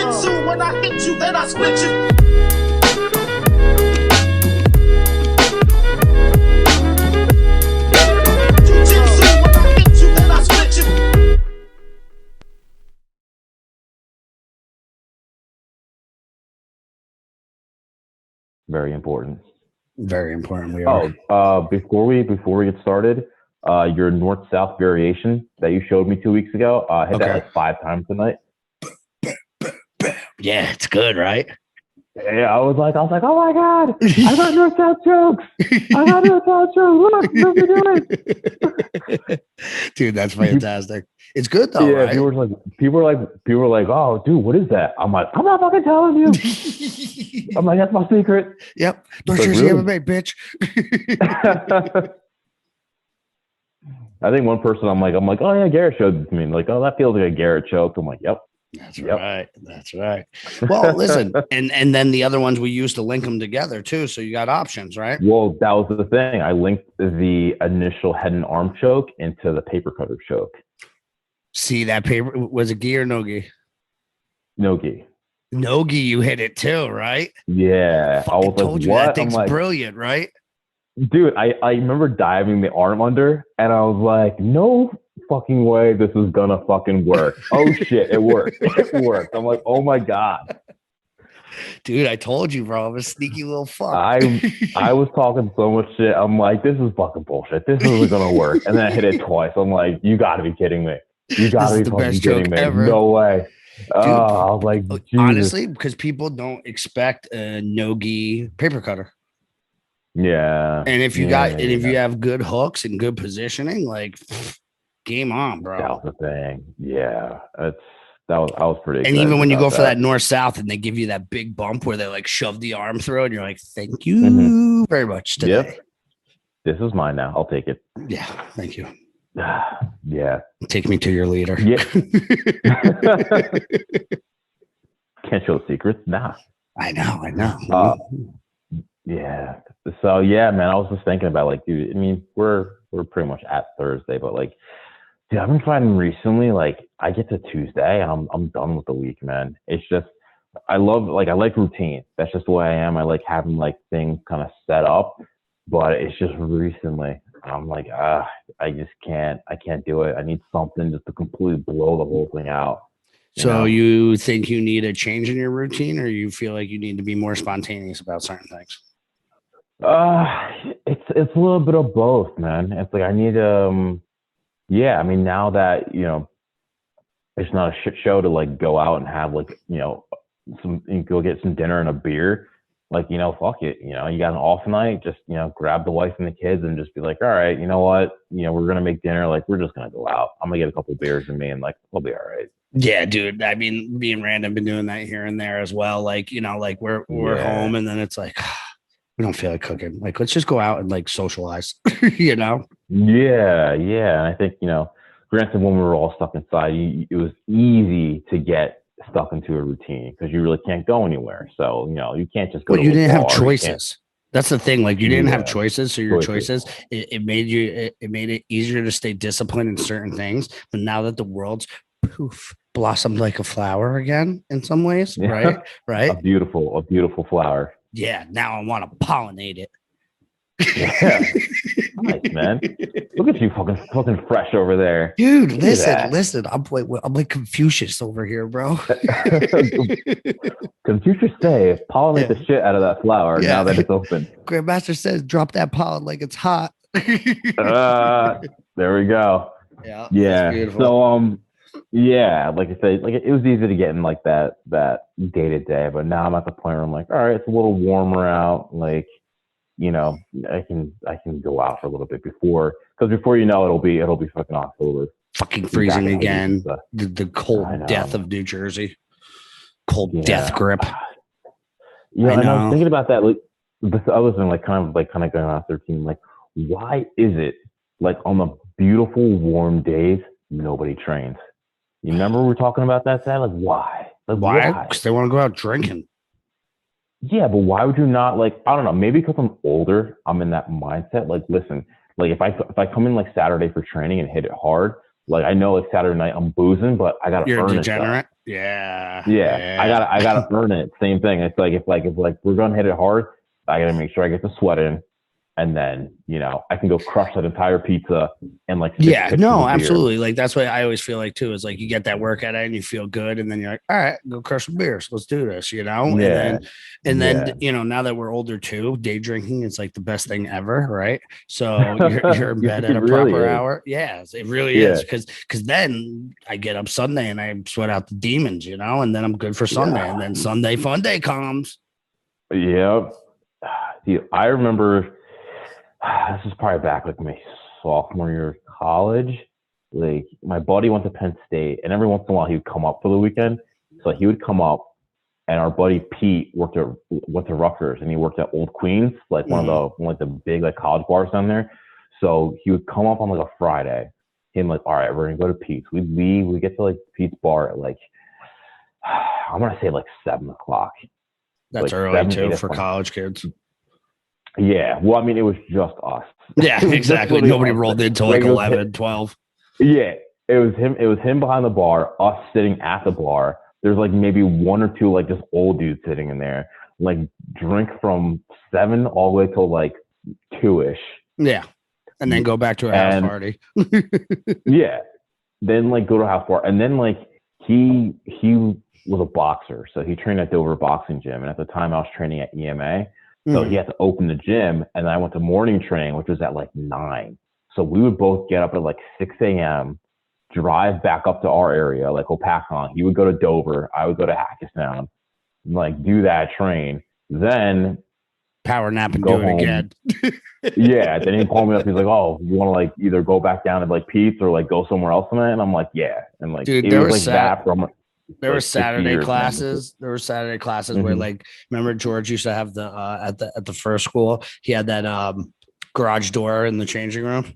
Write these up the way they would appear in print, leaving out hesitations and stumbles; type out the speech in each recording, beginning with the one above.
Jujitsu, when I hit you, then I split you. Jujitsu, when I hit you, then I split you. Very important. Very important. We are. Before we get started, your north-south variation that you showed me 2 weeks ago, hit that like 5 times tonight. Yeah, it's good, right? Yeah, I was like, oh my god, I got north-south jokes. I got north-south jokes. What are you doing? Dude, that's fantastic. It's good though, right? People were like, oh, dude, what is that? I'm like, I'm not fucking telling you. I'm like, that's my secret. Yep. North Jersey MMA, bitch. I think one person, I'm like, oh yeah, Garrett showed it to me. Like, oh, that feels like a Garrett joke. I'm like, yep. That's right. That's right. Well, listen, and then the other ones we used to link them together too. So you got options, right? Well, that was the thing. I linked the initial head and arm choke into the paper cutter choke. See that paper? Was it gi or no gi? No gi. No gi, you hit it too, right? Yeah. I was told you that thing's brilliant, right? Dude, I remember diving the arm under and I was like, no fucking way this is gonna fucking work. Oh shit, it worked. It worked. I'm like, oh my god. Dude, I told you, bro. I'm a sneaky little fuck. I was talking so much shit. I'm like, this is fucking bullshit. This isn't gonna work. And then I hit it twice. I'm like, you gotta be kidding me. You gotta be fucking kidding me. Ever. No way. Dude, I was like, Jesus. Honestly, because people don't expect a no-gi paper cutter. Yeah. And if you if you have good hooks and good positioning, like game on, bro. That was the thing. Yeah. I was pretty excited. And even when you go for that north-south and they give you that big bump where they like shove the arm through and you're like, thank you very much today. Yep. This is mine now. I'll take it. Yeah. Thank you. Yeah. Take me to your leader. Yeah. Can't show secrets. Nah. I know. Yeah. So yeah, man, I was just thinking about like, dude, I mean, we're pretty much at Thursday, but like, dude, I've been finding recently, like I get to Tuesday and I'm done with the week, man. It's just, I like routine. That's just the way I am. I like having like things kind of set up, but it's just recently I'm like, I can't do it. I need something just to completely blow the whole thing out. So you think you need a change in your routine, or you feel like you need to be more spontaneous about certain things? It's a little bit of both, man. It's like I need I mean, now that it's not a shit show to like go out and have like go get some dinner and a beer. Like, fuck it. You got an off night, just, grab the wife and the kids and just be like, all right, you know what? We're going to make dinner. Like, we're just going to go out. I'm going to get a couple beers in me and like, we'll be all right. Yeah, dude. I mean, being random, been doing that here and there as well. Like, like we're home and then it's like, we don't feel like cooking. Like, let's just go out and like socialize, Yeah. Yeah. And I think, granted, when we were all stuck inside, it was easy to get stuck into a routine because you really can't go anywhere. So, you can't just go. Well, you didn't have choices. That's the thing. Like you didn't have choices. So your choices, it made it easier to stay disciplined in certain things. But now that the world's blossomed like a flower again in some ways, right? Right. A beautiful flower. Yeah. Now I want to pollinate it. Yeah. Nice, man. Look at you fucking fresh over there. Dude, listen. I'm like Confucius over here, bro. Confucius say, pollinate the shit out of that flower now that it's open. Grandmaster says, drop that pollen like it's hot. There we go. Yeah. So like I said, like it was easy to get in like that day to day, but now I'm at the point where I'm like, all right, it's a little warmer out, like I can go out for a little bit before it'll be fucking October. Fucking freezing again. The cold death of New Jersey. Cold death grip. Yeah, and I was thinking about that. Like this other thing, like kind of going on 13. Like, why is it like on the beautiful warm days nobody trains? You remember we were talking about that? Like, why? Like, why? Because they want to go out drinking. Yeah, but why would you not, like, I don't know, maybe because I'm older, I'm in that mindset. Like, listen, like if I come in like Saturday for training and hit it hard, Like I know like Saturday night I'm boozing, but I gotta You're a earn degenerate. it. Yeah. I gotta earn it. Same thing. It's like if we're gonna hit it hard, I gotta make sure I get the sweat in, and then I can go crush that entire pizza and like No, absolutely. Like that's what I always feel like too. Is like you get that workout in, you feel good, and then you're like, all right, go crush some beers. Let's do this. And then now that we're older too, day drinking is like the best thing ever, right? So you're in bed at a proper hour. Yes, it really is. Because then I get up Sunday and I sweat out the demons, and then I'm good for Sunday, and then Sunday fun day comes. Yep. Dude, I remember this is probably back with my sophomore year of college. Like my buddy went to Penn State, and every once in a while he would come up for the weekend. So he would come up, and our buddy Pete went to Rutgers, and he worked at Old Queens, like one of the big like college bars down there. So he would come up on like a Friday. Him like, all right, we're gonna go to Pete's. We leave. We get to like Pete's bar at like I'm gonna say like 7:00. That's like early too for college kids. Yeah. Well, I mean, it was just us. Yeah, exactly. Nobody rolled in until like 11, 12. Yeah. It was him. It was him behind the bar, us sitting at the bar. There's like maybe one or two like just old dudes sitting in there, like drink from 7 all the way till like 2-ish. Yeah. And then go back to a house party. Yeah. Then like go to a house bar. And then like he was a boxer. So he trained at Dover Boxing Gym. And at the time I was training at EMA. So he had to open the gym, and I went to morning training, which was at like 9. So we would both get up at like 6 a.m., drive back up to our area, like Opakon. He would go to Dover. I would go to Hackettstown, like do that train. Then power nap and go do it again. Yeah. Then he'd call me up. He's like, oh, you want to like either go back down to like Pete's or like go somewhere else tonight? And I'm like, yeah. And like, dude, it was like that from there were Saturday classes. There were Saturday classes where, like, remember George used to have the at the first school. He had that garage door in the changing room.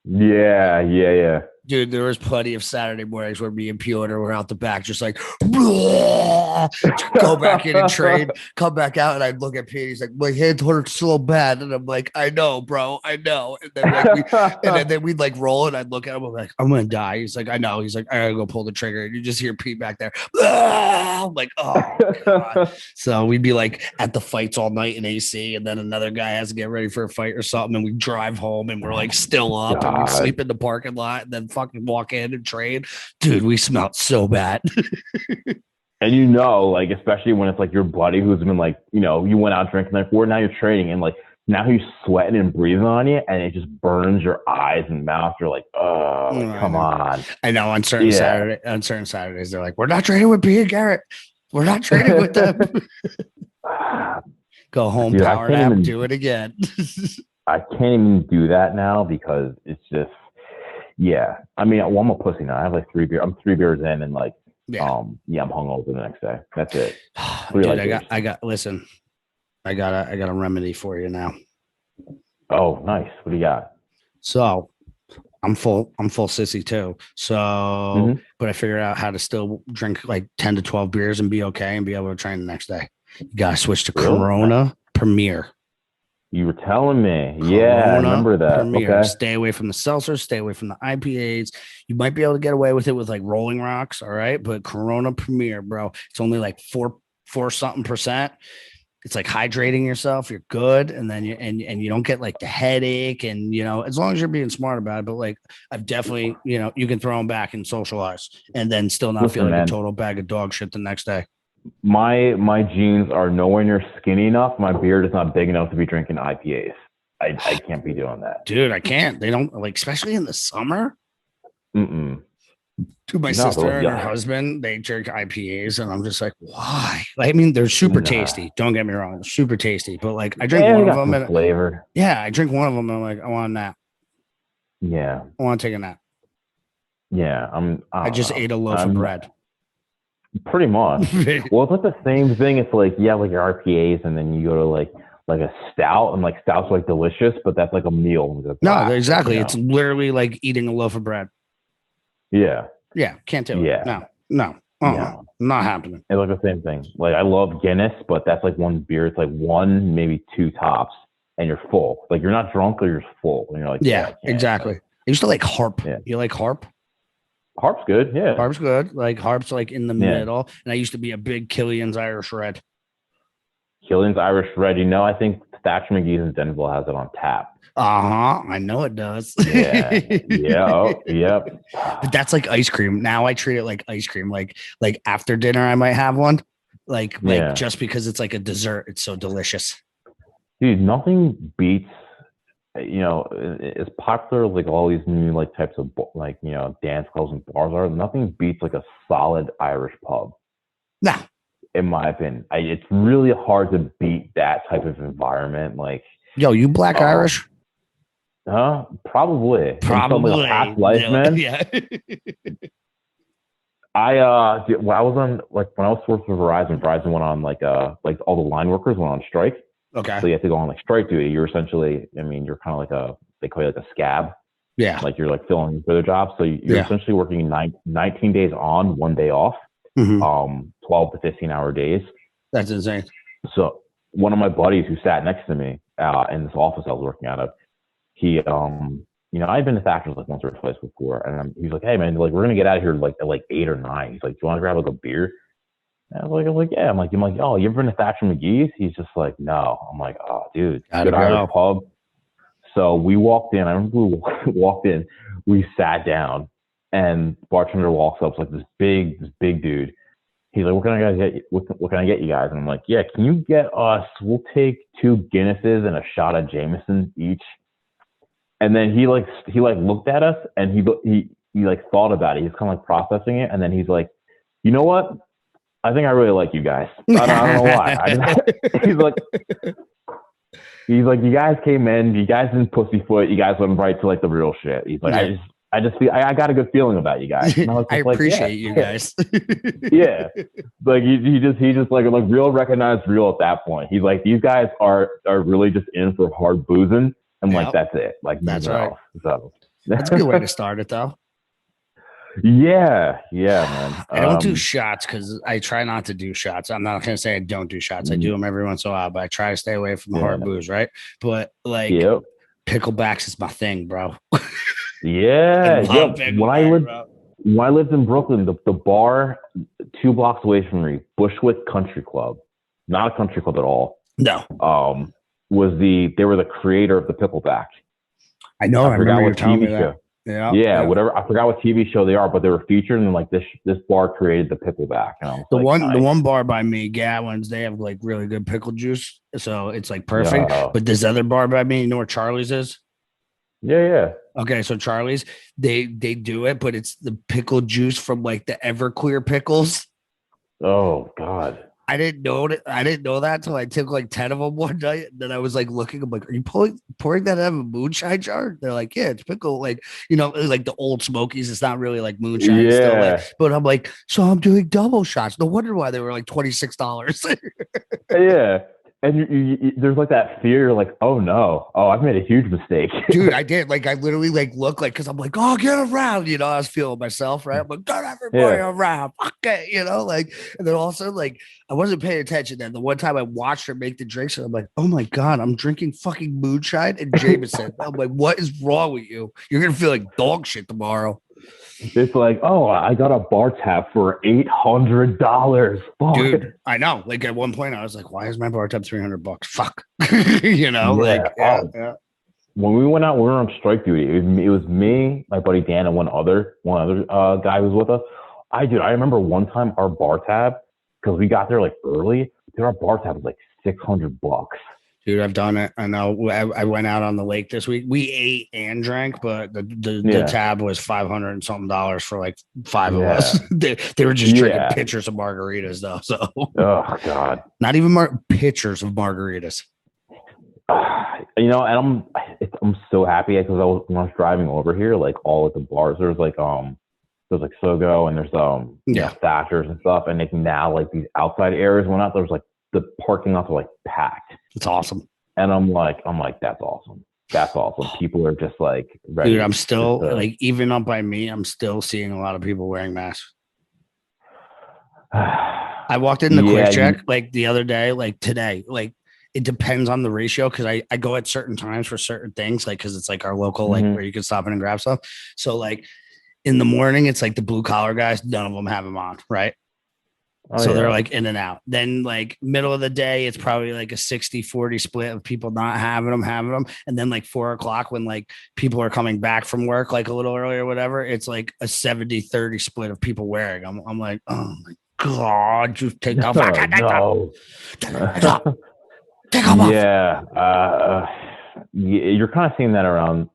Yeah. Dude, there was plenty of Saturday mornings where me and Piotr were out the back, just like go back in and train, come back out, and I'd look at Pete. He's like, "My head hurts so bad," and I'm like, "I know, bro, I know." And then like we'd like roll, and I'd look at him. I'm like, "I'm gonna die." He's like, "I know." He's like, "I gotta go pull the trigger," and you just hear Pete back there. I'm like, "Oh god!" So we'd be like at the fights all night in AC, and then another guy has to get ready for a fight or something, and we drive home, and we're like still up, and we sleep in the parking lot, and then fucking walk in and train. Dude, we smelled so bad. And like, especially when it's like your buddy who's been like, you went out drinking like before, now you're training, and like now he's sweating and breathing on you, and it just burns your eyes and mouth. You're like, oh, come on. I know on certain Saturdays, they're like, we're not training with B and Garrett. We're not training with them. Go home, dude, power nap, do it again. I can't even do that now because it's just, yeah. I mean, I'm a pussy now. I have like 3 beers. I'm 3 beers in, and like, I'm hungover the next day. That's it. Dude, I got a remedy for you now. Oh, nice. What do you got? So I'm full sissy too. So, but I figured out how to still drink like 10 to 12 beers and be okay and be able to train the next day. You gotta switch to Corona Premier. You were telling me. Yeah, I remember that. Premier. Okay. Stay away from the seltzers. Stay away from the IPAs. You might be able to get away with it with like Rolling Rocks, all right? But Corona Premier, bro, it's only like 4 something percent. It's like hydrating yourself. You're good, and then you don't get like the headache, and as long as you're being smart about it. But like I've definitely, you can throw them back and socialize, and then still not feel like a total bag of dog shit the next day. My jeans are nowhere near skinny enough. My beard is not big enough to be drinking IPAs. I can't be doing that. Dude, I can't. They don't, like, especially in the summer. Mm-mm. Dude, my sister and her husband, they drink IPAs, and I'm just like, why? I mean, they're super tasty. Don't get me wrong. They're super tasty. But like I drink one of them and flavor. Yeah, I drink one of them and I'm like, I want a nap. Yeah. I want to take a nap. Yeah. I just ate a loaf of bread. Pretty much. Well, it's like the same thing. It's like, yeah, like your RPAs, and then you go to like a stout, and like stout's like delicious, but that's like a meal. No, exactly. It's literally like eating a loaf of bread. Yeah. Yeah. Can't do it. Yeah. No. Not happening. It's like the same thing. Like I love Guinness, but that's like one beer. It's like 1, maybe 2 tops, and you're full. Like you're not drunk, or you're full. And you're like, yeah, exactly. I used to like Harp. Yeah. You like Harp? Harp's good. Yeah. Harp's good. Like Harp's like in the Yeah. middle. And I used to be a big Killian's Irish Red. Killian's Irish Red. You know, I think Thatcher McGee's in Denver has it on tap. I know it does. Yeah. Yeah. Oh, yep. But that's like ice cream. Now I treat it like ice cream. Like after dinner, I might have one. Like Yeah. just because it's like a dessert, it's so delicious. Dude, nothing beats, you know, as popular as like all these new like types of like, you know, dance clubs and bars are. Nothing beats like a solid Irish pub. Nah. In my opinion, it's really hard to beat that type of environment. Like, yo, you Black Irish? Huh? Probably. Probably. In some, like, past life, man. Yeah. When I was on, like, when I was working for Verizon went on like all the line workers went on strike. Okay. So you have to go on like strike duty. You're essentially, I mean, you're kind of like they call you like a scab. Yeah. Like you're like filling for the job. So you're essentially working 19 days on, 1 day off. 12 to 15 hour days. That's insane. So one of my buddies who sat next to me in this office I was working out of, he, you know, I'd been to Thatcher's like once or twice before, and he's like, "Hey man, like we're gonna get out of here like at like 8 or 9." He's like, "Do you want to grab like a beer?" And I was like, "Yeah." I'm like, "Oh, you ever been to Thatcher McGee's?" He's just like, "No." I'm like, "Oh, dude, good Irish pub." So we walked in. I remember we walked in. We sat down, and bartender walks up, like this big dude. He's like, "What can I get? What can I get you guys?" And I'm like, "Yeah, can you get us? We'll take 2 Guinnesses and a shot of Jameson each." And then he looked at us and he like thought about it. He's kind of like processing it, and then he's like, "You know what? I think I really like you guys. I don't know why." He's like, "You guys came in. You guys didn't pussyfoot. You guys went right to like the real shit." He's like, I just feel I got a good feeling about you guys. And I appreciate you guys. Yeah, like he just like real recognized real at that point. He's like, these guys are really just in for hard boozing, and like that's it. Like that's right. So that's a good way to start it, though. Yeah, man. I don't do shots because I try not to do shots. I'm not gonna say I don't do shots. I do them every once in a while, but I try to stay away from the hard booze, right? But like picklebacks is my thing, bro. Yeah. When I lived in Brooklyn, the bar 2 blocks away from me, Bushwick Country Club, not a country club at all. No. They were the creator of the pickleback. I know. I remember you telling me that. Yeah, whatever. I forgot what TV show they are, but they were featured in like this bar created the pickleback. And the one bar by me, Gatlin's, they have like really good pickle juice, so it's like perfect. But this other bar by me, you know where Charlie's is? Yeah. Okay, so Charlie's, they do it, but it's the pickle juice from like the Everclear pickles. Oh God. I didn't know that until I took like 10 of them one night. And then I was like looking, I'm like, "Are you pouring that out of a moonshine jar?" They're like, "Yeah, it's pickle." Like, you know, like the old Smokies. It's not really like moonshine. Yeah. Still like, but I'm like, so I'm doing double shots. No wonder why they were like $26. Yeah. And there's like that fear, you're like, "Oh no, I've made a huge mistake." Dude, I did. Like, I literally like look like, because I'm like, "Oh, get around," you know. I was feeling myself, right? I'm like, "Get everybody around, fuck it," you know. Like, and then also like I wasn't paying attention. Then the one time I watched her make the drinks, and I'm like, "Oh my god, I'm drinking fucking moonshine and Jameson." I'm like, "What is wrong with you? You're gonna feel like dog shit tomorrow." It's like, "Oh, I got a bar tab for $800." Fuck. Dude, I know. Like at one point, I was like, "Why is my bar tab $300? Fuck," you know. Yeah. When we went out, we were on strike duty. It was me, my buddy Dan, and one other guy who was with us. I remember one time our bar tab, because we got there like early. Our bar tab was like $600. Dude, I've done it. I know. I went out on the lake this week. We ate and drank, but the tab was $500 and something for like 5 of us. They were just drinking pitchers of margaritas though. So oh God, not even pitchers of margaritas. You know, and I'm so happy because when I was driving over here, like all of the bars, there's like Sogo and there's Thatchers and stuff, and now like these outside areas went out. There's like the parking lots are like packed. It's awesome. And I'm like, that's awesome. That's awesome. People are just like ready. Dude, I'm still like, even up by me, I'm still seeing a lot of people wearing masks. I walked in the quick check like the other day, like today, like it depends on the ratio because I go at certain times for certain things, like because it's like our local, like where you can stop in and grab stuff. So like in the morning, it's like the blue collar guys. None of them have them on, right? Oh, So yeah. they're like in and out. Then like middle of the day, it's probably like a 60-40 split of people not having them. And then like 4 o'clock when like people are coming back from work, like a little earlier or whatever, it's like a 70-30 split of people wearing them. I'm like, oh my God, just take off. No. Take them off. Yeah. You're kind of seeing that around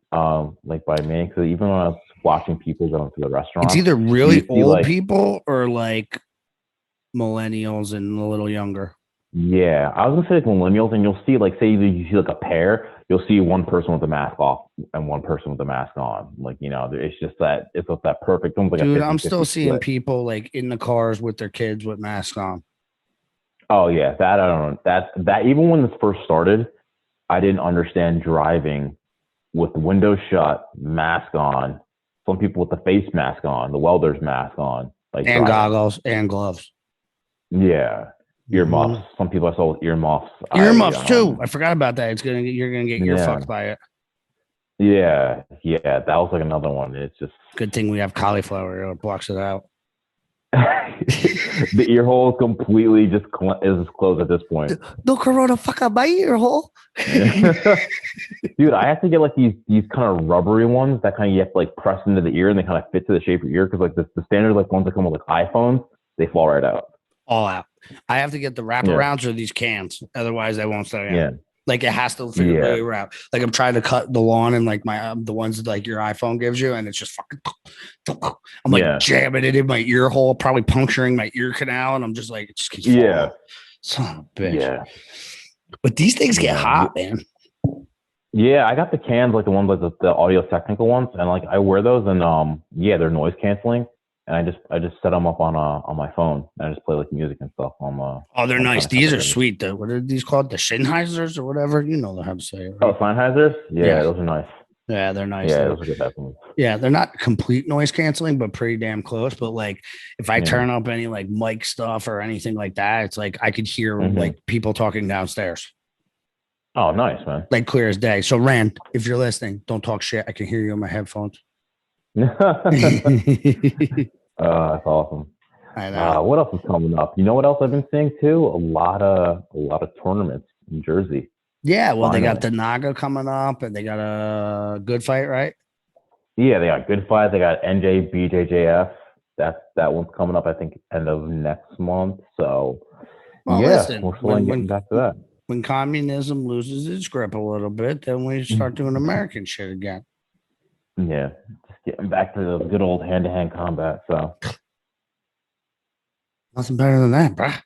like by me, because even when I was watching people going to the restaurant, It's either really old like, people or like millennials and a little younger. Yeah, I was gonna say like millennials, and you'll see like, say you see like a pair, you'll see one person with a mask off and one person with a mask on. Like, it's just that it's just that perfect. Almost like Dude, a 50-50 I'm still seeing split. people like in the cars with their kids with masks on. Oh yeah, that I don't know. That even when this first started, I didn't understand driving with the windows shut, mask on. Some people with the face mask on, the welder's mask on, like And driving. goggles and gloves. Yeah. Earmuffs. Some people I saw with earmuffs. Earmuffs too. I forgot about that. You're gonna get ear fucked by it. Yeah. That was like another one. It's just good thing we have cauliflower. It blocks it out. The ear hole is completely just is closed at this point. No corona, fuck up my ear hole. Dude, I have to get like these kind of rubbery ones that kind of you have to like press into the ear and they kind of fit to the shape of your ear, because like the standard like ones that come with like iPhones, they fall right out. All out. I have to get the wraparounds or these cans. Otherwise, I won't stay in. Yeah. Like it has to figure way out. Like I'm trying to cut the lawn and like my the ones that like your iPhone gives you, and it's just fucking. I'm like jamming it in my ear hole, probably puncturing my ear canal, and I'm just like, it just keeps falling. Son of a bitch. Yeah. But these things get hot, man. Yeah, I got the cans, like the ones like the Audio Technica ones, and like I wear those, and they're noise canceling. And I just set them up on my phone, and I just play like music and stuff. They're nice. These are sweet. What are these called? The Sennheisers or whatever. You know how to say it. Right? Oh, Sennheisers? Yeah, those are nice. Yeah, they're nice. Yeah, those are good headphones. Yeah, they're not complete noise canceling, but pretty damn close. But like, if I turn up any like mic stuff or anything like that, it's like I could hear like people talking downstairs. Oh, nice, man. Like clear as day. So Rand, if you're listening, don't talk shit. I can hear you on my headphones. That's awesome. I know. What else is coming up? You know what else I've been seeing too? A lot of tournaments in Jersey. Yeah, well, finally. They got the Naga coming up, and they got a good fight, right? Yeah, they got good fight. They got NJ BJJF. That one's coming up, I think, end of next month. So, listen, we're slowly getting back to that. When communism loses its grip a little bit, then we start doing American shit again. Yeah, just getting back to the good old hand-to-hand combat. So, nothing better than that, bruh.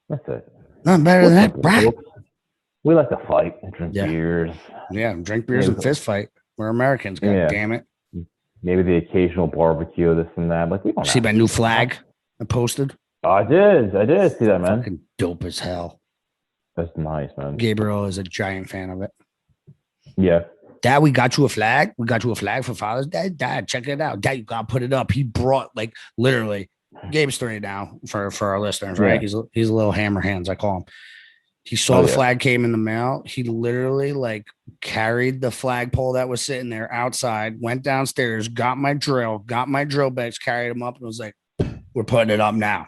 That's it. Nothing better than that, bruh. We like to fight and drink beers. Yeah, drink beers and fist fight. We're Americans, god damn it. Maybe the occasional barbecue, this and that. Like, we don't see my new flag I posted? Oh, I did see that, man. Fucking dope as hell. That's nice, man. Gabriel is a giant fan of it. Yeah. Dad, we got you a flag. We got you a flag for Father's Day. Dad, check it out. Dad, you gotta put it up. He brought like literally Gabe's story now for our listeners, right? He's a little hammer hands, I call him. He saw the flag came in the mail. He literally like carried the flagpole that was sitting there outside, went downstairs, got my drill bits, carried them up, and was like, "We're putting it up now."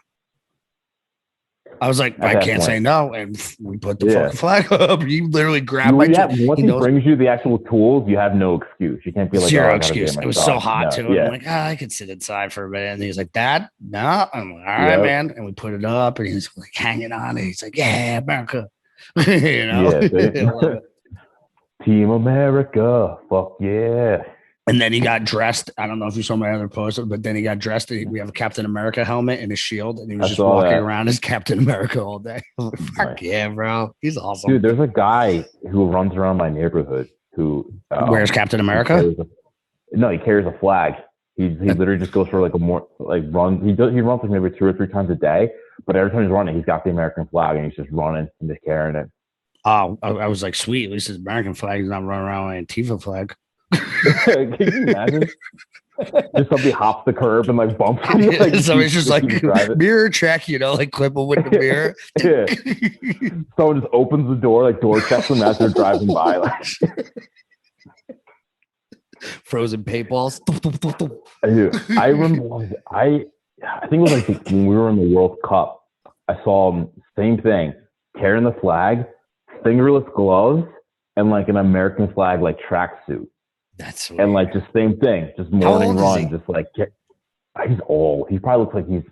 I was like, I can't say no, and we put the fucking flag up. He literally grabbed my drill. Once he brings you the actual tools, you have no excuse. You can't be like, zero excuse. It was so hot too. I'm like, I could sit inside for a minute. And he's like, Dad, no. I'm like, all right, man. And we put it up, and he's like hanging on it. He's like, yeah, America. You know? Yeah, Team America. Fuck yeah. And then he got dressed. I don't know if you saw my other post, but then he got dressed. We have a Captain America helmet and a shield, and he was just walking around as Captain America all day. Fuck yeah, bro. He's awesome. Dude, there's a guy who runs around my neighborhood who wears Captain America? He carries a flag. He literally just goes for like a more like run. He runs like maybe 2 or 3 times a day, but every time he's running, he's got the American flag and he's just running and just carrying it. Oh, I was like, sweet. At least his American flag is not running around with an Antifa flag. Can you imagine? Just somebody hops the curb and like bumps him. Like, somebody's just like mirror check, like clip him with the mirror. Someone just opens the door, like door checks them as they're driving by. Like. Frozen paintballs. Dude, I remember I think it was like when we were in the World Cup. I saw him, same thing, carrying the flag, fingerless gloves, and like an American flag like tracksuit. That's sweet. And like just same thing, just morning run, just like he's old. He probably looks like he's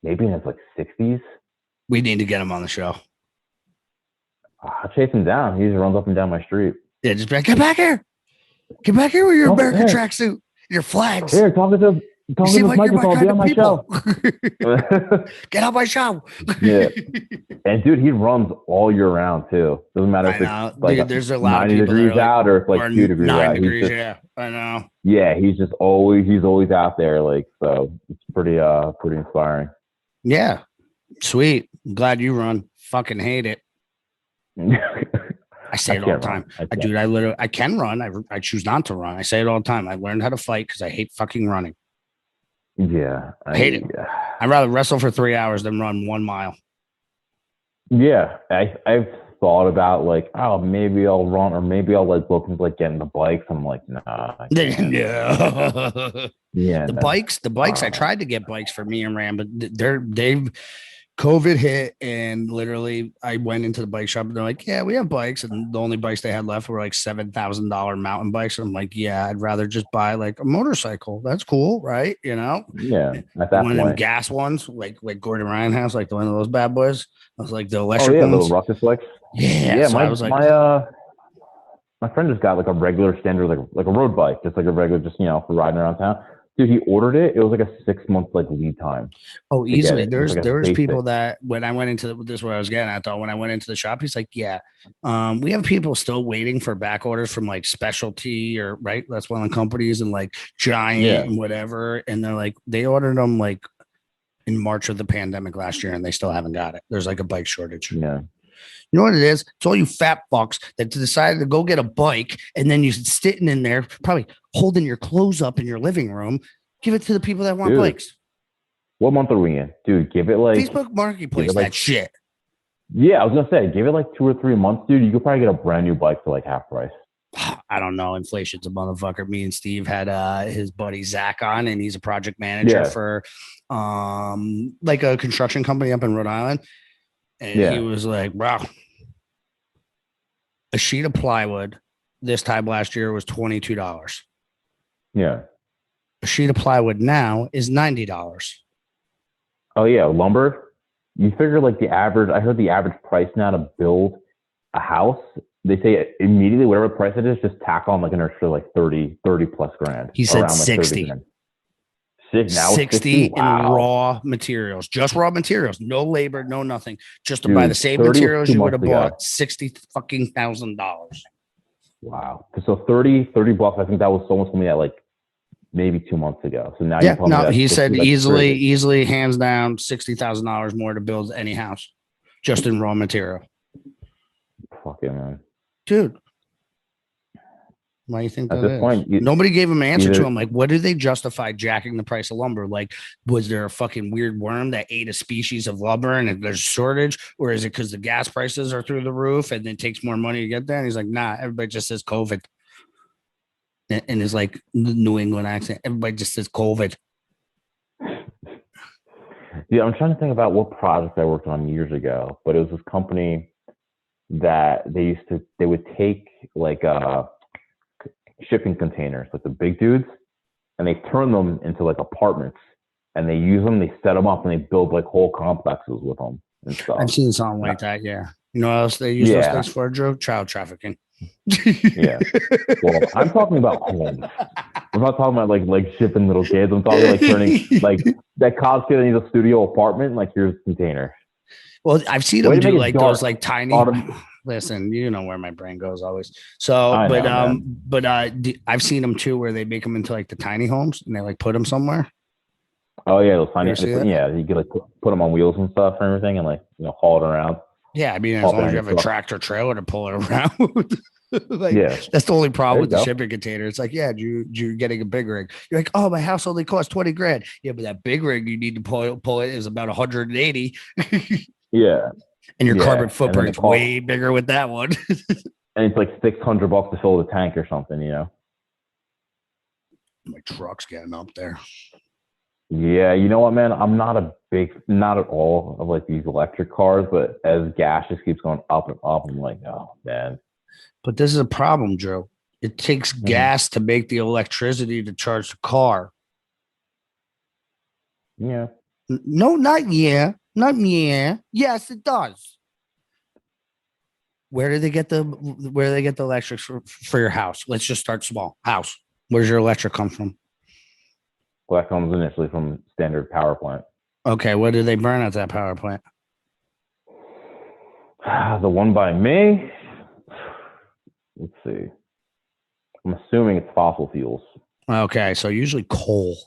maybe in his like 60s. We need to get him on the show. I'll chase him down. He just runs up and down my street. Yeah, just be like, get back here. Get back here with your American tracksuit, your flags. Here, talking to this microphone, be on my show. Get out my show. Yeah. And dude, he runs all year round too. Doesn't matter if it's like dude, there's a lot 90 of degrees like, out or it's like 2 degrees 9 out. degrees, Just, yeah. I know. Yeah, he's always out there. Like, so it's pretty inspiring. Yeah. Sweet. I'm glad you run. Fucking hate it. I say it all the time. Dude, I can run. I choose not to run. I say it all the time. I learned how to fight because I hate fucking running. Yeah. I hate it. I'd rather wrestle for 3 hours than run 1 mile. Yeah. I've thought about like, oh, maybe I'll run or maybe I'll like look into like getting the bikes. I'm like, nah. No. Yeah. The bikes. I tried to get bikes for me and Ram, but they've COVID hit, and literally I went into the bike shop and they're like, yeah, we have bikes. And the only bikes they had left were like $7,000 mountain bikes. And I'm like, yeah, I'd rather just buy like a motorcycle. That's cool, right? You know? Yeah. At that one point. of them gas ones, like Gordon Ryan has, like the one of those bad boys. I was like the electric ones. Little ruckus bikes. Yeah. So I was like, my friend just got like a regular standard, like a road bike, just like a regular, just, for riding around town. Dude, he ordered it. It was like a 6 month like lead time. Oh, easily. There was people that when I went into this, where I was getting at though, when I went into the shop, he's like, yeah, we have people still waiting for back orders from like Specialty or right. That's one of the companies and like Giant and whatever. And they're like, they ordered them like in March of the pandemic last year and they still haven't got it. There's like a bike shortage. Yeah. You know what it is? It's all you fat fucks that decided to go get a bike and then you sitting in there, probably holding your clothes up in your living room. Give it to the people that want bikes. What month are we in? Dude, give it like Facebook Marketplace, that shit. Yeah, I was going to say, give it like 2 or 3 months, dude. You could probably get a brand new bike for like half price. I don't know. Inflation's a motherfucker. Me and Steve had his buddy Zach on, and he's a project manager for like a construction company up in Rhode Island. And he was like, wow, a sheet of plywood this time last year was $22. Yeah. A sheet of plywood now is $90. Oh, yeah. Lumber. You figure like the average, I heard the average price now to build a house, they say immediately, whatever price it is, just tack on like an extra like 30 plus grand. He said 60. 60 in raw materials, just raw materials, no labor, no nothing, just to buy the same materials you would have bought $60,000. Wow. So 30 bucks. I think that was someone told me that like maybe 2 months ago. So now he said easily hands down $60,000 more to build any house just in raw material. Fucking man. Dude. Why do you think at that this is? point? Nobody gave him an answer to him. Like, what do they justify jacking the price of lumber? Like, was there a fucking weird worm that ate a species of lumber and there's a shortage? Or is it because the gas prices are through the roof and it takes more money to get there? And he's like, nah, everybody just says COVID. And it's like New England accent. Everybody just says COVID. Yeah, I'm trying to think about what project I worked on years ago, but it was this company that they would take like shipping containers, like the big dudes, and they turn them into like apartments, and they use them, they set them up, and they build like whole complexes with them and stuff. I've seen something like that. Yeah. You know what else they use those things for, Drew? Child trafficking. Yeah. Well, I'm talking about homes. I'm not talking about like shipping little kids. I'm talking like turning like that college kid that needs a studio apartment. Like here's a container. Well, I've seen them do like those like tiny. Listen, you know where my brain goes always. So, I've seen them too where they make them into like the tiny homes and they like put them somewhere. Oh yeah, those tiny. Yeah, you could like put them on wheels and stuff and everything, and like haul it around. Yeah, I mean, as long as you have a tractor trailer to pull it around. That's the only problem with the shipping container. It's like, yeah, you're getting a big rig. You're like, oh, my house only costs 20 grand. Yeah, but that big rig you need to pull it is about 180. Yeah. And your carbon footprint is way bigger with that one. And it's like $600 to fill the tank or something, My truck's getting up there. Yeah, you know what, man? I'm not at all of like these electric cars, but as gas just keeps going up and up, I'm like, oh man. But this is a problem, Drew. It takes gas to make the electricity to charge the car. Yeah. No, not yeah. Not yeah. Yes, it does. Where do they get the electric for your house? Let's just start small. House. Where's your electric come from? Well, that comes initially from standard power plant. Okay, what do they burn at that power plant? The one by me. Let's see. I'm assuming it's fossil fuels. Okay, so usually coal.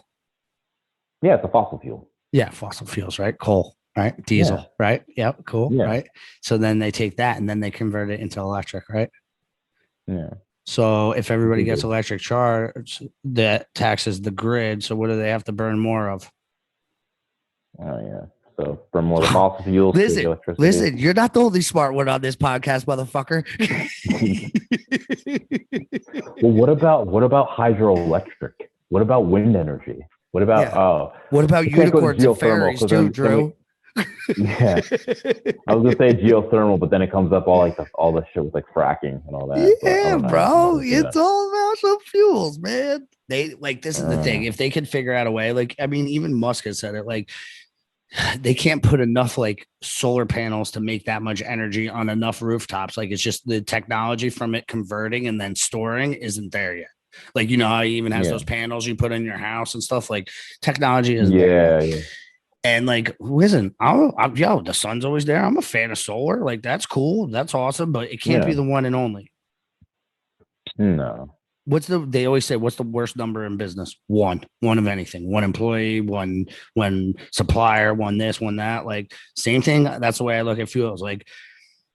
Yeah, it's a fossil fuel. Yeah, fossil fuels, right? Coal, right? Diesel, right? Yep, cool, right? So then they take that and then they convert it into electric, right? Yeah. So if everybody gets electric charge, that taxes the grid. So what do they have to burn more of? Oh yeah. So burn more of the fossil fuels. Listen, you're not the only smart one on this podcast, motherfucker. Well, what about hydroelectric? What about wind energy? What about what about unicorns and fairies too, Drew? Yeah, I was gonna say geothermal, but then it comes up all the shit with like fracking and all that. Yeah, bro, it's all about some fuels, man. They like this is the thing. If they can figure out a way, like I mean, even Musk has said it, like they can't put enough like solar panels to make that much energy on enough rooftops. Like it's just the technology from it converting and then storing isn't there yet. Like you know how he even has those panels you put in your house and stuff. Like technology isn't there yet. And like, listen, the sun's always there. I'm a fan of solar. Like, that's cool. That's awesome. But it can't be the one and only. No. They always say, what's the worst number in business? One of anything. One employee, one supplier, one this, one that. Like, same thing. That's the way I look at fuels. Like,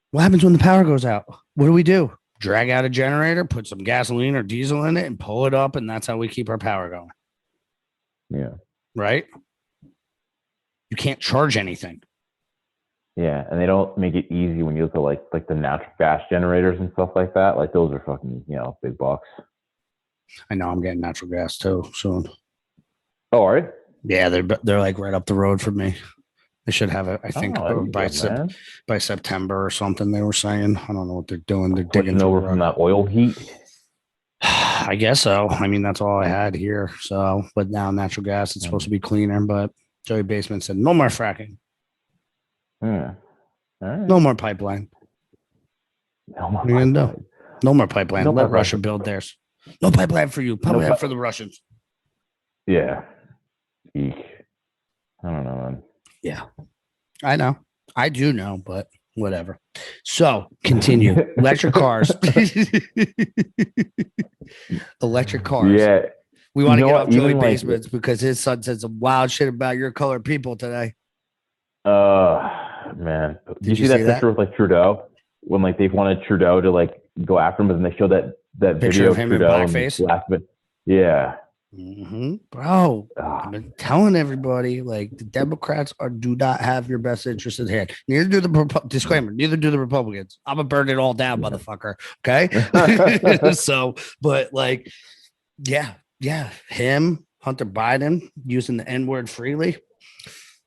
what happens when the power goes out? What do? Drag out a generator, put some gasoline or diesel in it and pull it up. And that's how we keep our power going. Yeah. Right? You can't charge anything. Yeah, and they don't make it easy when you look at like the natural gas generators and stuff like that. Like those are fucking, big bucks. I know I'm getting natural gas too soon. Oh, all right. Yeah, they're like right up the road from me. They should have it, I think, by September or something. They were saying. I don't know what they're doing. They're digging over from that oil heat. I guess so. I mean, that's all I had here. So, but now natural gas, it's supposed to be cleaner, but Joey Basement said, no more fracking. Yeah. All right. No more pipeline. No more pipeline. No more pipeline. Let Russia build theirs. No pipeline for you. Pipeline for the Russians. Yeah. Eek. I don't know, man. Yeah. I know. I do know, but whatever. So continue. Electric cars. Electric cars. Yeah. We want to get off Joey Basements because his son said some wild shit about your colored people today. Man. Did you see that picture with like Trudeau? When like they wanted Trudeau to like go after him, and they showed that picture video of him in blackface. Yeah. Bro, I've been telling everybody like the Democrats do not have your best interest at hand. Neither do the disclaimer. Neither do the Republicans. I'm gonna burn it all down, motherfucker. Okay. So, but like, yeah, him, Hunter Biden using the N-word freely,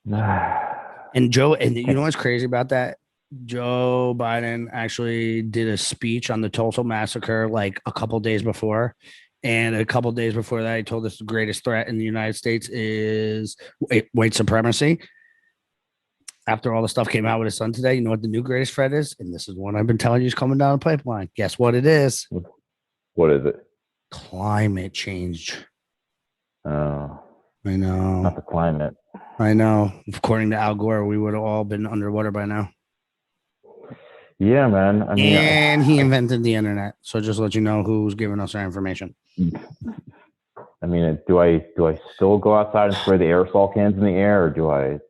and Joe. And you know what's crazy about that? Joe Biden actually did a speech on the Tulsa massacre like a couple days before. And a couple days before that, he told us the greatest threat in the United States is white supremacy. After all the stuff came out with his son today, you know what the new greatest threat is? And this is one I've been telling you is coming down the pipeline. Guess what it is? What is it? Climate change. Oh. I know. Not the climate. I know. According to Al Gore, we would have all been underwater by now. Yeah, man. I mean, and he invented the internet. So just let you know who's giving us our information. I mean, do I still go outside and spray the aerosol cans in the air, or do I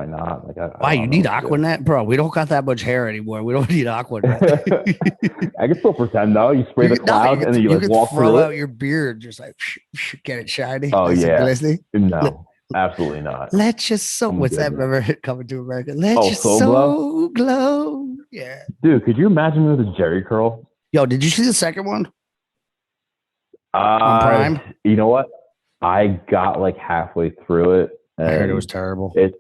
not? Like, why you need Aquanet, bro? We don't got that much hair anymore. We don't need Aquanet. I can still pretend though. You spray the clouds and then you like walk throw out your beard, just like get it shiny. Oh yeah, glistening. No. Absolutely not. Let your soul. What's that? Remember Coming to America? Let your soul glow. Yeah. Dude, could you imagine me with a Jerry curl? Yo, did you see the second one? on Prime? You know what? I got like halfway through it. I heard it was And terrible. it.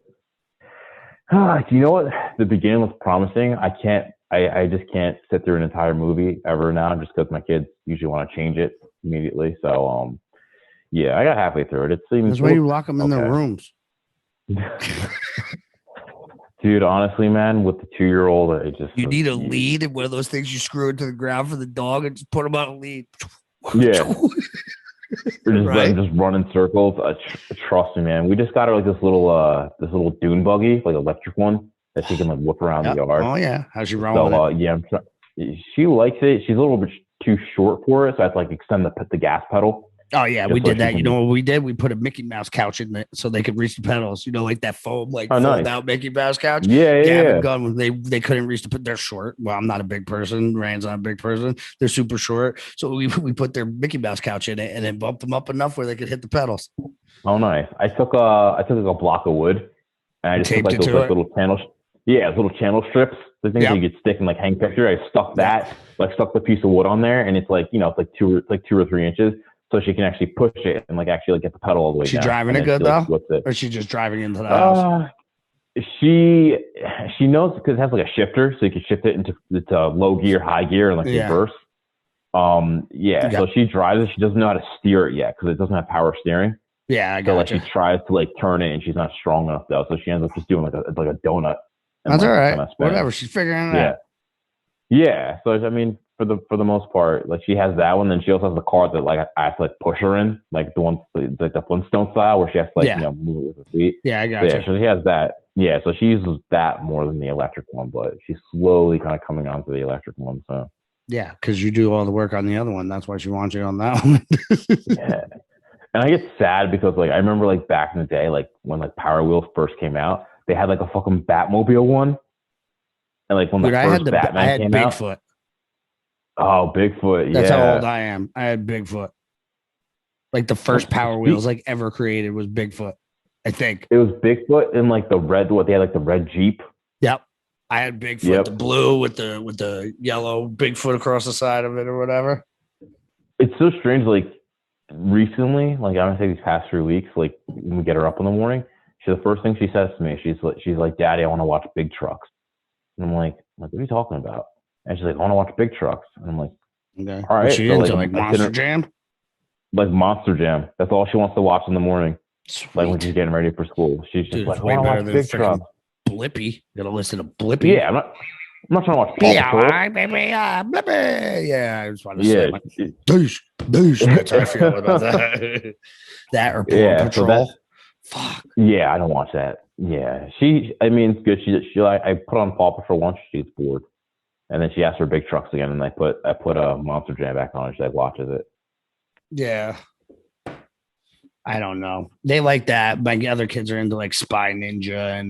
Do you know what? The beginning was promising. I can't. I just can't sit through an entire movie ever now, just because my kids usually want to change it immediately. So yeah, I got halfway through it. It seems. That's why you lock them in their okay. rooms. Dude, honestly, man, with the 2-year-old, it just You need a lead and one of those things you screw into the ground for the dog and just put them on a lead. Yeah. We're just Right? just running circles. Trust me, man. We just got her like this little dune buggy, like electric one that she can like whip around the yard. Oh yeah, how's she rolling So it? yeah, she likes it. She's a little bit too short for it, so I have to like extend the gas pedal. Oh yeah, Just we so did she that. You can- know what we did? We put a Mickey Mouse couch in it so they could reach the pedals. You know, like that foam, like Oh, fold nice. out Mickey Mouse couch. Yeah. Gavin gun when they couldn't reach the. They're short. Well, I'm not a big person. Rand's not a big person. They're super short. So we put their Mickey Mouse couch in it and then bumped them up enough where they could hit the pedals. Oh, nice. I took like a block of wood and I just took Taped like it those to like it? little channel. Yeah, those little channel strips. The things Yep. that you could stick and like hang picture. I stuck that, like stuck the piece of wood on there, and it's like it's like 2 or 3 inches, so she can actually push it and like actually like get the pedal all the way She down. driving and it then good she, like, though, flips it. or she just driving into the house? She knows because it has like a shifter, so you can shift it into low gear, high gear, and like Yeah. reverse. Yeah. So she drives it. She doesn't know how to steer it yet because it doesn't have power steering. Yeah, I So got like you. she tries to like turn it, and she's not strong enough though. So she ends up just doing like a donut. And, That's like, all right. kinda spin. Whatever. She's figuring it Yeah. out. Yeah. So I mean, for the most part, like she has that one. Then she also has the car that like I have to like push her in, like the one like the Flintstone style, where she has to like Yeah. move it with her feet. Yeah, I got Yeah, you. so she has that. Yeah, so she uses that more than the electric one, but she's slowly kind of coming onto the electric one. So Yeah, because you do all the work on the other one. That's why she wants you on that one. yeah, and I get sad because like I remember like back in the day, like when like Power Wheels first came out, they had like a fucking Batmobile one, and like when Dude, the first Batman I had came Bigfoot. out, oh Bigfoot, That's yeah, how old I am. I had Bigfoot. Like the first Power Wheels like ever created was Bigfoot, I think. It was Bigfoot and like the red. What they had like the red Jeep. Yep. I had Bigfoot, Yep. the blue with the yellow Bigfoot across the side of it or whatever. It's so strange. Like recently, like I want to say these past 3 weeks, like when we get her up in the morning, the first thing she says to me, she's like, "Daddy, I want to watch Big Trucks." And I'm like, what are you talking about? And she's like, "I want to watch Big Trucks." And I'm like, Okay. all right. What's she So, into? like, Like Monster Jam? like Monster Jam. That's all she wants to watch in the morning. Sweet. Like when she's getting ready for school. She's just Dude, like, it's I way want to better watch than Big freaking Trucks. Blippy. Gotta listen to Blippy. Yeah, I'm not trying to watch Paw Yeah, Patrol. right, baby. Blippy. Yeah, I just want to Yeah. say like, douche. That's how I feel about that. That or Paw Yeah, so Patrol. Fuck. Yeah, I don't watch that. Yeah, I mean, it's good. She like, I put on Paw Patrol once. She's bored, and then she asked for Big Trucks again, and I put a Monster Jam back on, and she like watches it. Yeah. I don't know. They like that. My other kids are into like Spy Ninja and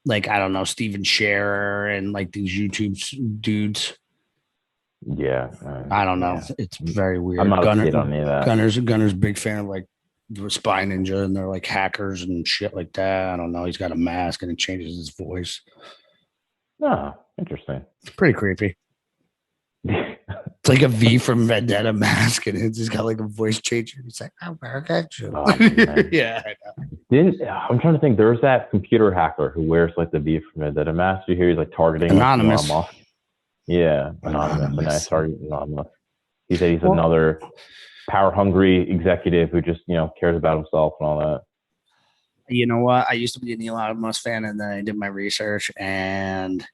like I don't know, Steven Scherer and like these YouTube dudes. Yeah, I don't know. yeah. It's very weird. I'm not a kid on any of that. Gunner's a big fan of like the Spy Ninja and they're like hackers and shit like that. I don't know. He's got a mask and it changes his voice. Oh, interesting. It's pretty creepy. It's like a V from Vendetta mask, and he's got like a voice changer. He's like, "I'm gonna you." Oh, man. Yeah, I know. I'm trying to think. There's that computer hacker who wears like the V from Vendetta mask. You hear he's like targeting Anonymous. Like, Musk. Yeah, anonymous. And I target anonymous. He said he's Well, another power hungry executive who just cares about himself and all that. You know what? I used to be an Elon Musk fan, and then I did my research, and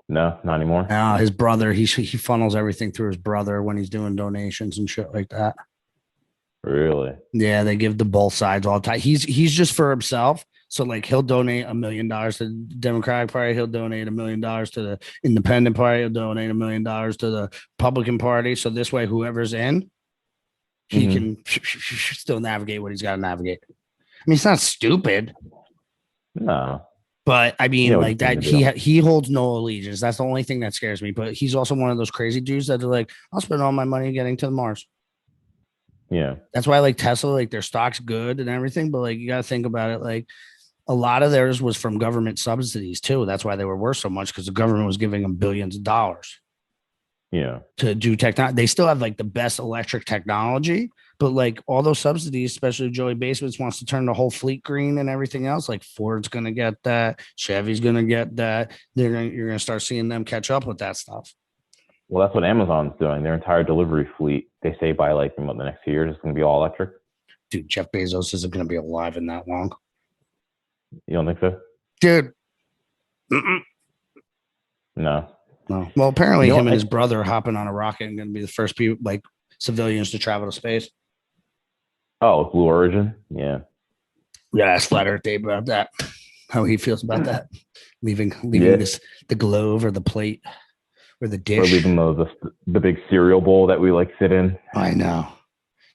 No, not anymore. his brother, he funnels everything through his brother when he's doing donations and shit like that. Really? Yeah, they give to both sides all the time. He's just for himself. So like he'll donate $1 million to the Democratic Party, he'll donate $1 million to the Independent Party, he'll donate $1 million to the Republican Party. So this way, whoever's in, he can still navigate what he's got to navigate. I mean, it's not stupid. No. But I mean, like that, he he holds no allegiance. That's the only thing that scares me. But he's also one of those crazy dudes that are like, I'll spend all my money getting to the Mars. Yeah. That's why I like Tesla, like their stock's good and everything. But like, you got to think about it. Like a lot of theirs was from government subsidies too. That's why they were worth so much because the government was giving them billions of dollars. Yeah. to do technology. They still have like the best electric technology, but like all those subsidies, especially Joey Basements wants to turn the whole fleet green and everything else. Like Ford's gonna get that, Chevy's gonna get that. You're gonna start seeing them catch up with that stuff. Well, that's what Amazon's doing. Their entire delivery fleet, they say by like the next few years, it's going to be all electric. Dude, Jeff Bezos isn't gonna be alive in that long. You don't think so? Dude. No. No. Well, apparently him and his brother are hopping on a rocket and going to be the first people, like civilians, to travel to space. Oh, Blue Origin? Yeah. Yeah, ask Flat Earth Dave about that. How he feels about that. Leaving the globe or the plate or the dish. Or leaving the big cereal bowl that we like sit in. I know.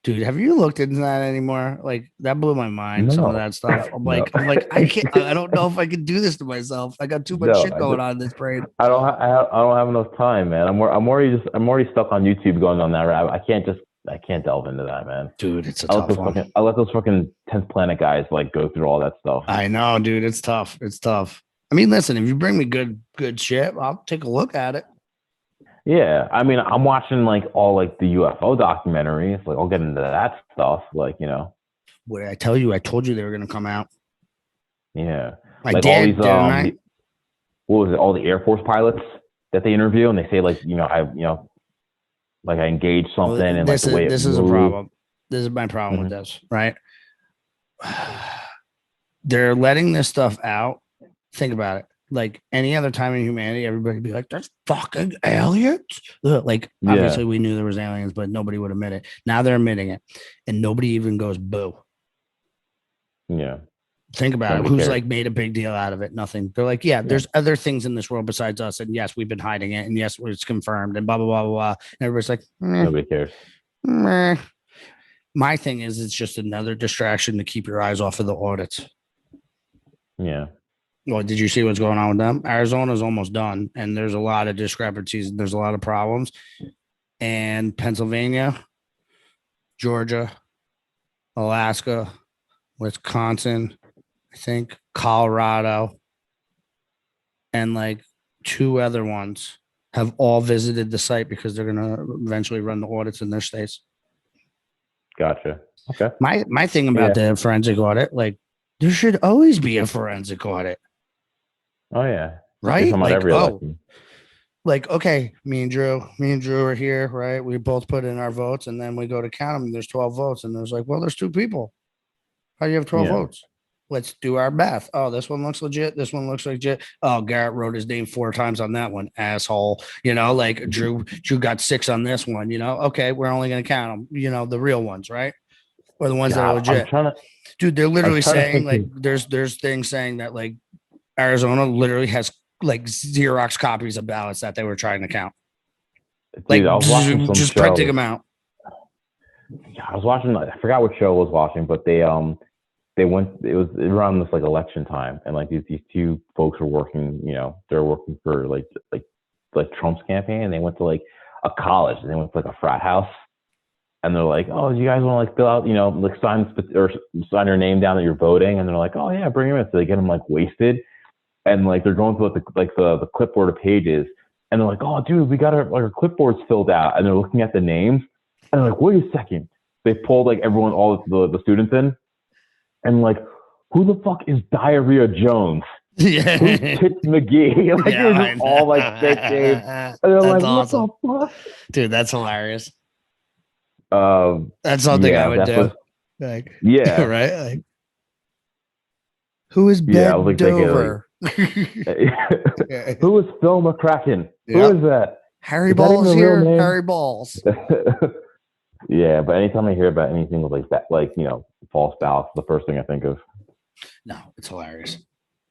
Dude, have you looked into that anymore? Like that blew my mind. No. Some of that stuff. I'm like, I can't. I don't know if I can do this to myself. I got too much shit going on in this brain. I don't have enough time, man. I'm already stuck on YouTube going on that rabbit. I can't delve into that, man. Dude, it's a tough one. I let those fucking 10th Planet guys like go through all that stuff. I know, dude. It's tough. It's tough. I mean, listen, if you bring me good shit, I'll take a look at it. Yeah, I mean, I'm watching like all like the UFO documentaries. Like, I'll get into that stuff. Like, you know, what did I tell you? I told you they were going to come out. Yeah, I like did. All these, what was it? All the Air Force pilots that they interview, and they say like, like I engaged something, well, and like the way this is a problem. This is my problem with this, right? They're letting this stuff out. Think about it. Like any other time in humanity, everybody would be like, "There's fucking aliens." Like obviously we knew there was aliens, but nobody would admit it. Now they're admitting it, and nobody even goes boo. Yeah. Think about it. Who's like made a big deal out of it? Nothing. They're like, yeah, there's other things in this world besides us, and yes, we've been hiding it, and yes, it's confirmed, and blah blah blah blah blah. And everybody's like, nobody cares. My thing is, it's just another distraction to keep your eyes off of the audits. Yeah. Well, did you see what's going on with them? Arizona's almost done, and there's a lot of discrepancies. And there's a lot of problems. And Pennsylvania, Georgia, Alaska, Wisconsin, I think Colorado, and like 2 other ones have all visited the site because they're going to eventually run the audits in their states. Gotcha. Okay. My thing about the forensic audit, like there should always be a forensic audit. Oh yeah. Right? Like, okay, me and Drew are here, right? We both put in our votes, and then we go to count them, and there's 12 votes, and there's like, well, there's 2 people. How do you have 12 votes? Let's do our math. Oh, this one looks legit. This one looks legit. Oh, Garrett wrote his name 4 times on that one, asshole. Like Drew got 6 on this one. Okay, we're only gonna count them. The real ones, right? Or the ones that are legit. Dude, they're literally saying like there's things saying that like Arizona literally has like Xerox copies of ballots that they were trying to count. Like dude, just printing them out. Yeah, I was watching. I forgot what show I was watching, but they went. It was around this like election time, and like these 2 folks were working. They're working for like Trump's campaign, and they went to like a college, and they went to like a frat house, and they're like, "Oh, you guys want to like fill out, like sign your name down that you're voting?" And they're like, "Oh yeah, bring them in." So they get them like wasted. And like they're going through the clipboard of pages, and they're like, "Oh, dude, we got our clipboards filled out." And they're looking at the names, and they're like, "Wait a second!" They pulled like everyone, all the students in, and like, who the fuck is Diarrhea Jones? Yeah. Who's Tits McGee? Like they're just all like fake names, and they're like, awesome. "What the fuck?" Dude, that's hilarious. That's something I would do. Like, yeah, right. Like, who is Ben Dover? Who is Phil McCracken? Who is that? Harry Balls here. Harry Balls. Yeah, but anytime I hear about anything with like that, like false ballots, the first thing I think of. No, it's hilarious.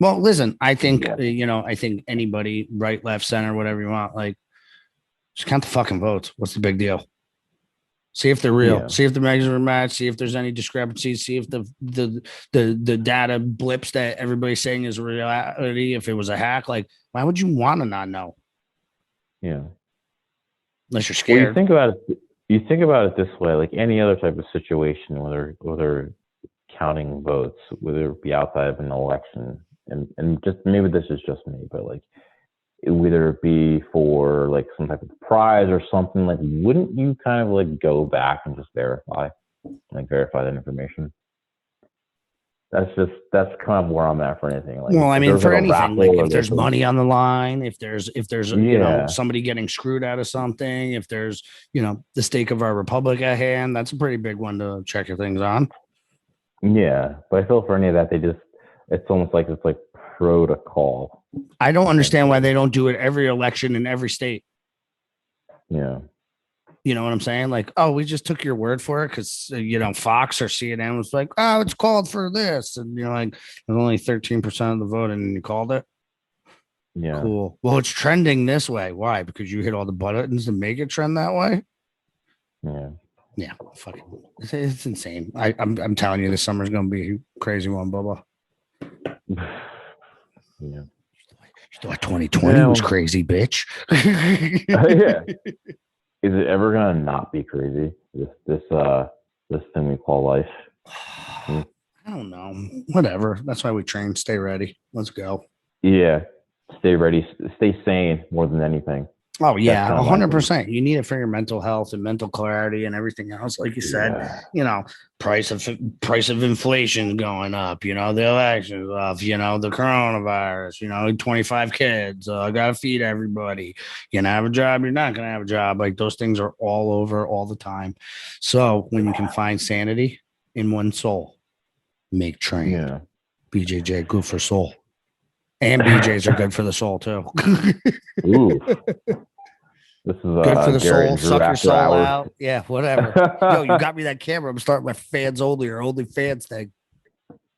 Well, listen, I think I think anybody, right, left, center, whatever you want, like just count the fucking votes. What's the big deal? See if they're real. Yeah. See if the measures are matched. See if there's any discrepancies. See if the data blips that everybody's saying is reality. If it was a hack, like why would you want to not know? Yeah. Unless you're scared. Well, you think about it this way, like any other type of situation, whether counting votes, whether it be outside of an election, and just maybe this is just me, but like whether it be for like some type of prize or something, like wouldn't you kind of like go back and just verify that information? That's kind of where I'm at for anything. Like, Well, I if mean, there's for like a anything, like raffle or if there's money on the line, if there's you know, yeah, somebody getting screwed out of something, if there's, you know, the stake of our republic at hand, that's a pretty big one to check your things on. yeah. But I feel for any of that, it's almost like it's like protocol. I don't understand why they don't do it every election in every state. Yeah. You know what I'm saying? Like, oh, we just took your word for it because, you know, Fox or CNN was like, oh, it's called for this. And you're like, there's only 13% of the vote and you called it. Yeah. Cool. Well, it's trending this way. Why? Because you hit all the buttons to make it trend that way? Yeah. Yeah. Fucking, it's insane. I'm telling you, this summer's going to be a crazy one, Bubba. Yeah. 2020 was crazy, bitch. Yeah. Is it ever gonna not be crazy? This thing we call life. I don't know. Whatever. That's why we train. Stay ready. Let's go. Yeah. Stay ready. Stay sane more than anything. Oh yeah, 100%. You need it for your mental health and mental clarity and everything else. Like you said, you know, price of inflation going up. You know, the elections up. You know, the coronavirus. You know, 25 kids. I gotta feed everybody. You know, have a job. You're not gonna have a job. Like those things are all over all the time. So when you can find sanity in one soul, make train. Yeah. BJJ, good for soul. And BJs are good for the soul too. Ooh. This is good for the Gary soul. Suck your soul hours. out. Yeah, whatever. Yo, you got me that camera. I'm starting my fans only or only fans thing.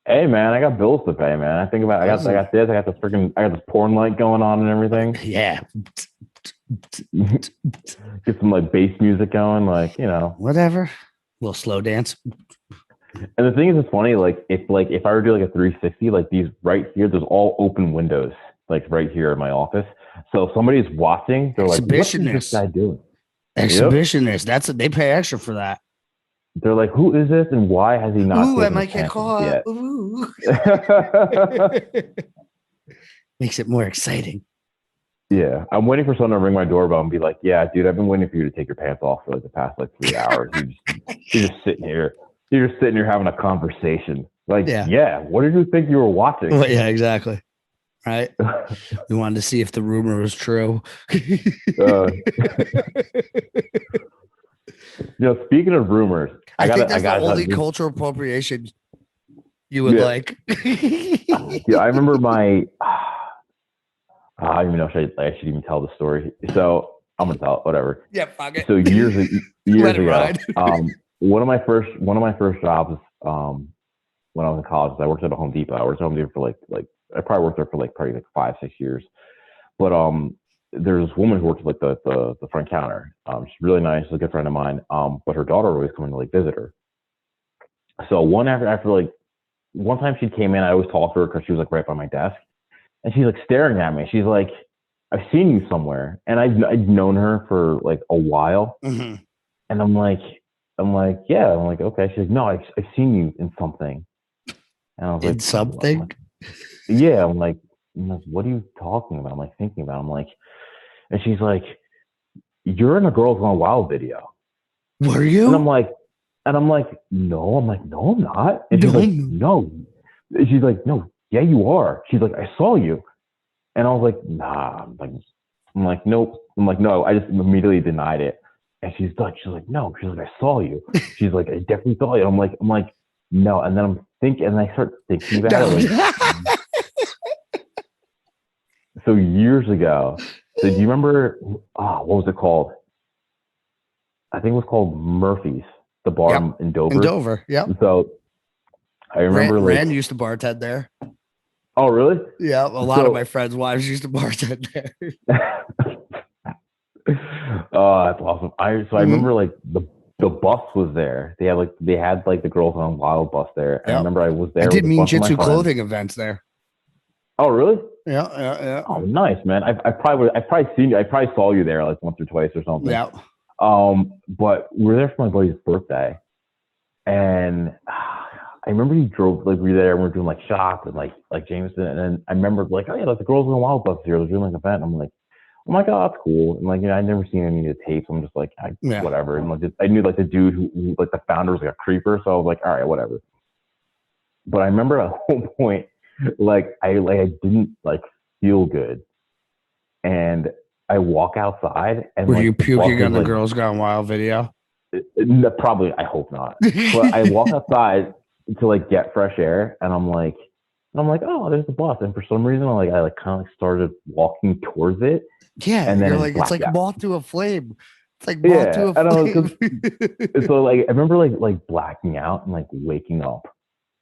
Hey man, I got bills to pay, man. I think about I got this porn light going on and everything. Yeah. Get some like bass music going, like, you know. Whatever. Little slow dance. And the thing is, it's funny, like if I were to do like a 360, like these right here, there's all open windows, like right here in my office. So if somebody's watching, they're like, what is this guy doing? Exhibitionist. That's they pay extra for that. They're like, who is this and why has he not? Ooh, I might get caught. Ooh. Makes it more exciting. Yeah, I'm waiting for someone to ring my doorbell and be like, yeah, dude, I've been waiting for you to take your pants off for like the past like 3 hours. You're just sitting here. You're just sitting here having a conversation. Like, yeah, what did you think you were watching? Well, yeah, exactly. Right. We wanted to see if the rumor was true. You know, speaking of rumors, I think that's the only cultural appropriation you would like. Yeah, I remember I don't even know if I should even tell the story. So I'm gonna tell it, whatever. Yeah, fuck it. So years ago, one of my first jobs, when I was in college, I worked at a Home Depot. I worked at Home Depot for like I probably worked there for like 5-6 years. But there's this woman who worked like the front counter. She's really nice, a good friend of mine. But her daughter would always come in to like visit her. So one time she came in, I always talked to her because she was like right by my desk, and she's like staring at me. She's like, "I've seen you somewhere," and I'd known her for like a while. Mm-hmm. And I'm like, yeah. I'm like, okay. She's like, no, I've seen you in something. And I was like, something? Yeah. I'm like, what are you talking about? I'm like thinking about it. I'm like, and she's like, you're in a Girls Gone Wild video. Were you? And I'm like, no. I'm like, no, I'm not. And she's like, no. She's like, no, yeah, you are. She's like, I saw you. And I was like, nah. I'm like, nope. I'm like, no. I just immediately denied it. And she's like, no. She's like, I saw you. She's like, I definitely saw you. I'm like, no. And then I start thinking about it. Like, so years ago, so do you remember, what was it called? I think it was called Murphy's, the bar in Dover. In Dover, yeah. So I remember Rand used to bartend there. Oh, really? Yeah, a lot of my friends' wives used to bartend there. Oh, that's awesome. I remember like the bus was there. They had the Girls on Wild bus there. Yep. I remember I was there. I did Mean Jitsu clothing events there. Oh, really? Yeah. Oh, nice, man. I probably saw you there like once or twice or something. Yeah. But we were there for my buddy's birthday, and I remember he drove like we were there and we were doing like shots and like Jameson, and then I remember like, oh yeah, like the girls going wild bus here, they're doing like an event. And I'm like, oh my god, that's cool. And like, you know, I'd never seen any of the tapes. I'm just like, whatever. And like, I knew like the dude who like the founder was like a creeper, so I was like, all right, whatever. But I remember at one point, like I didn't like feel good, and I walk outside and were like, you puking on the like, Girls Gone Wild video? Probably, I hope not. But I walk outside to like get fresh air, and I'm like, oh, there's the bus. And for some reason, I kind of like started walking towards it. Yeah, and then you're like, it's like out. moth to a flame. It's like moth to a flame. So like, I remember like blacking out and like waking up,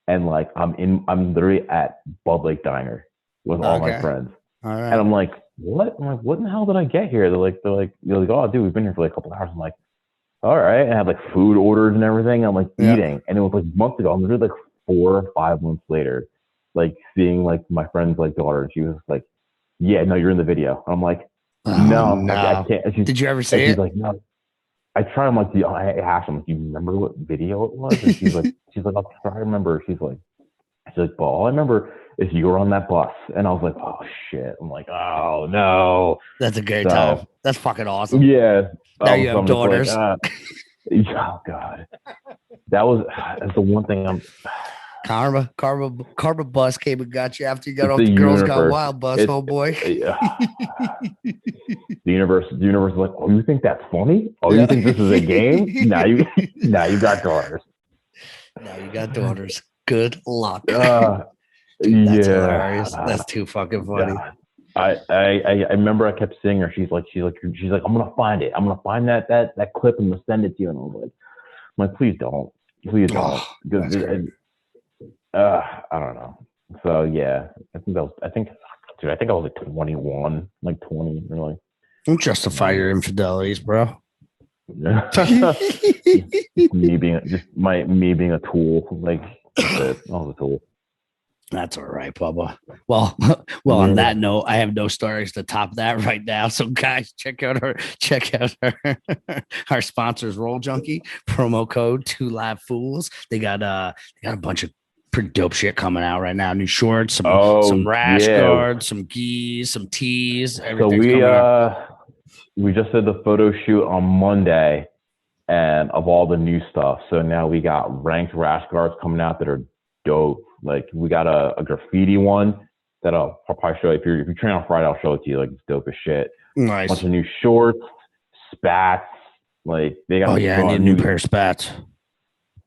and like I'm literally at Bud Lake Diner with all my friends, all right. and I'm like, what? I'm like, what in the hell did I get here? They're like, oh, dude, we've been here for like a couple hours. I'm like, all right. And I had like food orders and everything. I'm like eating, and it was like months ago. I'm literally like 4 or 5 months later, like seeing like my friend's like daughter, and she was like, yeah, no, you're in the video. I'm like, no. I can't. Did you ever say she's it? like, no. I try. I'm like, I asked him, do you remember what video it was? And she's like, I'll try to remember. She's like, but all I remember is you were on that bus. And I was like, oh shit. I'm like, oh no. That's a great time. That's fucking awesome. Yeah. Now you have daughters. Like, oh god. That's the one thing I'm Karma bus came and got you after you got off the Girls Gone Wild bus, homeboy. The universe is like, oh, you think that's funny? Oh, you think this is a game? now you got daughters. Now you got daughters. Good luck. Dude, that's hilarious. That's too fucking funny. I remember I kept seeing her. She's like, I'm gonna find it. I'm gonna find that clip and we'll send it to you. And I'm like, please don't. I don't know. So yeah, I think I was like 21, like 20, really. Don't justify your infidelities, bro. me being a tool, like I was a tool. That's all right, Bubba. Well, on that note, I have no stories to top that right now. So guys, check out our sponsors, Roll Junkie, promo code 2LiveFools. They got a bunch of pretty dope shit coming out right now. New shorts, some rash guards, some gis, some tees. So we just did the photo shoot on Monday and of all the new stuff. So now we got ranked rash guards coming out that are dope. Like we got a graffiti one that I'll probably show you. If you train on Friday, I'll show it to you. Like it's dope as shit. Nice. Bunch of new shorts, spats. Like they got. Oh yeah, I need a new pair of spats.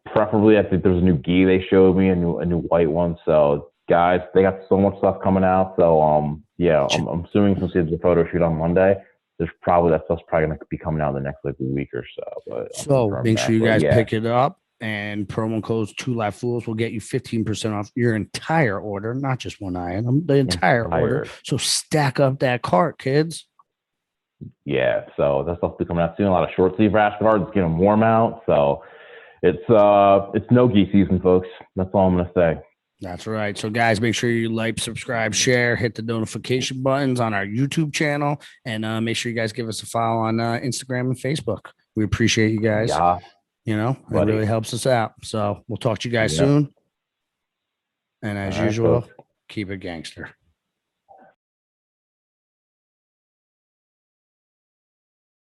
Preferably, I think there's a new gi they showed me, a new white one. So guys, they got so much stuff coming out. So yeah, I'm assuming since it's a photo shoot on Monday, there's probably that stuff's probably gonna be coming out in the next like week or so. But make sure you guys pick it up. And promo codes 2LiveFools will get you 15% off your entire order, not just one item, the entire order. So stack up that cart, kids. Yeah, so that stuff's coming out soon. A lot of short sleeve rash guards, it's getting warm out. So it's no gi season, folks. That's all I'm gonna say. That's right. So guys, make sure you like, subscribe, share, hit the notification buttons on our YouTube channel, and make sure you guys give us a follow on Instagram and Facebook. We appreciate you guys. Yeah. You know, it really helps us out. So we'll talk to you guys soon. And as usual, keep it gangster.